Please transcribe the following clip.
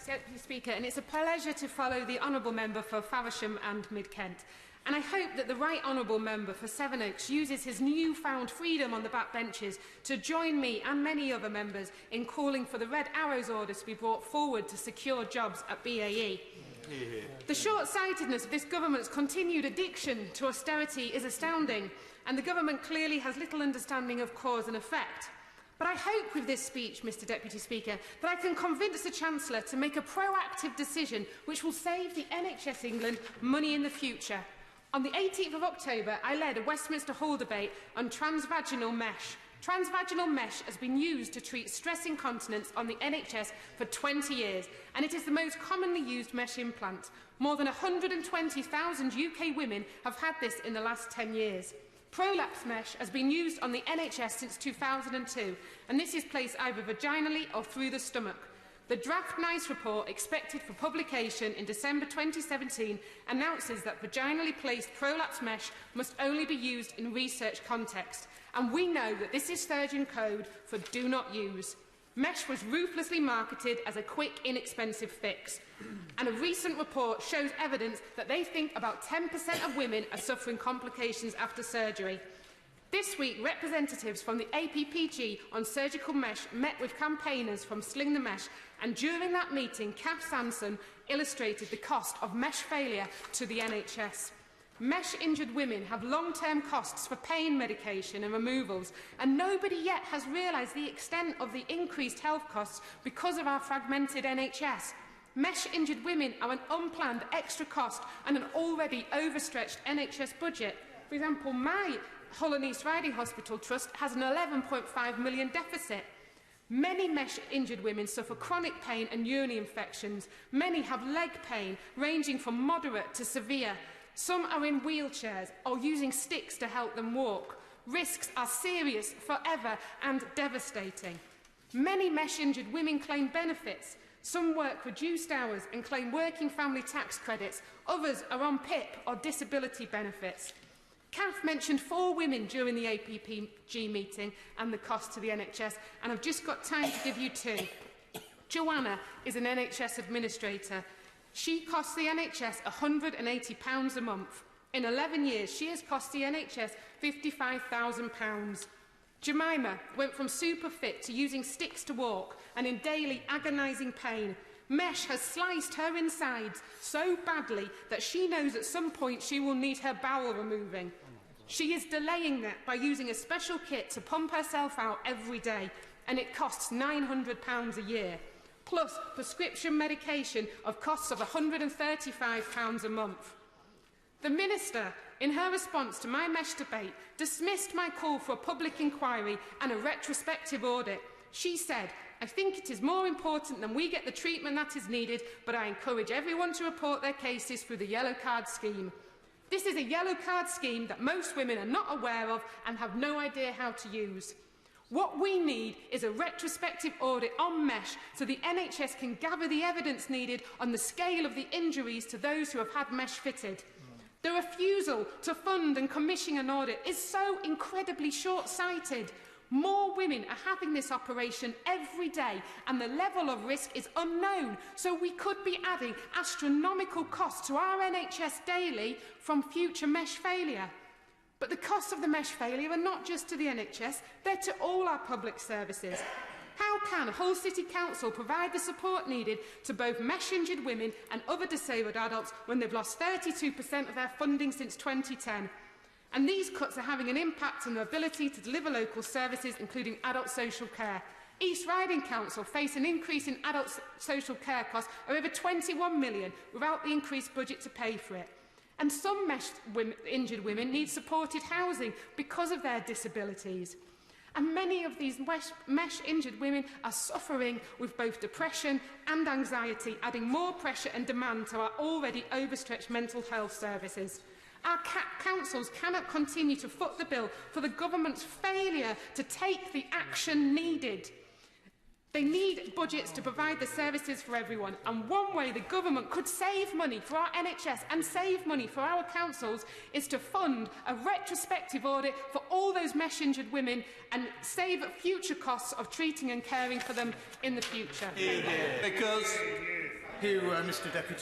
Deputy Speaker, and it's a pleasure to follow the Honourable Member for Faversham and Mid-Kent. And I hope that the Right Honourable Member for Sevenoaks uses his newfound freedom on the backbenches to join me and many other members in calling for the Red Arrows order to be brought forward to secure jobs at BAE. The short-sightedness of this government's continued addiction to austerity is astounding, and the government clearly has little understanding of cause and effect. But I hope with this speech, Mr Deputy Speaker, that I can convince the Chancellor to make a proactive decision which will save the NHS England money in the future. On the 18th of October, I led a Westminster Hall debate on transvaginal mesh. Transvaginal mesh has been used to treat stress incontinence on the NHS for 20 years, and it is the most commonly used mesh implant. More than 120,000 UK women have had this in the last 10 years. Prolapse mesh has been used on the NHS since 2002, and this is placed either vaginally or through the stomach. The draft NICE report, expected for publication in December 2017, announces that vaginally placed prolapse mesh must only be used in research context, and we know that this is surgeon code for do not use. Mesh was ruthlessly marketed as a quick, inexpensive fix, and a recent report shows evidence that they think about 10% of women are suffering complications after surgery. This week, representatives from the APPG on surgical mesh met with campaigners from Sling the Mesh, and during that meeting, Kath Sanson illustrated the cost of mesh failure to the NHS. Mesh-injured women have long-term costs for pain medication and removals, and nobody yet has realised the extent of the increased health costs because of our fragmented NHS. Mesh-injured women are an unplanned extra cost and an already overstretched NHS budget. For example, my Hull and East Riding Hospital Trust has an £11.5 million deficit. Many mesh-injured women suffer chronic pain and urinary infections. Many have leg pain, ranging from moderate to severe. Some are in wheelchairs or using sticks to help them walk. Risks are serious, forever and devastating. Many mesh-injured women claim benefits. Some work reduced hours and claim working family tax credits. Others are on PIP or disability benefits. Kath mentioned 4 women during the APPG meeting and the cost to the NHS, and I've just got time to give you 2. Joanna is an NHS administrator. She costs the NHS £180 a month. In 11 years, she has cost the NHS £55,000. Jemima went from super fit to using sticks to walk and in daily agonising pain. Mesh has sliced her insides so badly that she knows at some point she will need her bowel removing. She is delaying that by using a special kit to pump herself out every day, and it costs £900 a year, plus prescription medication of costs of £135 a month. The Minister, in her response to my mesh debate, dismissed my call for a public inquiry and a retrospective audit. She said, "I think it is more important than we get the treatment that is needed, but I encourage everyone to report their cases through the yellow card scheme." This is a yellow card scheme that most women are not aware of and have no idea how to use. What we need is a retrospective audit on mesh so the NHS can gather the evidence needed on the scale of the injuries to those who have had mesh fitted. The refusal to fund and commission an audit is so incredibly short-sighted. More women are having this operation every day, and the level of risk is unknown, so we could be adding astronomical costs to our NHS daily from future mesh failure. But the costs of the mesh failure are not just to the NHS, they're to all our public services. How can Hull City Council provide the support needed to both mesh-injured women and other disabled adults when they've lost 32% of their funding since 2010? And these cuts are having an impact on their ability to deliver local services, including adult social care. East Riding Council face an increase in adult social care costs of over £21 million without the increased budget to pay for it. And some injured women need supported housing because of their disabilities. And many of these mesh-injured women are suffering with both depression and anxiety, adding more pressure and demand to our already overstretched mental health services. Our councils cannot continue to foot the bill for the government's failure to take the action needed. They need budgets to provide the services for everyone, and one way the government could save money for our NHS and save money for our councils is to fund a retrospective audit for all those mesh-injured women and save future costs of treating and caring for them in the future. Because, Mr Deputy.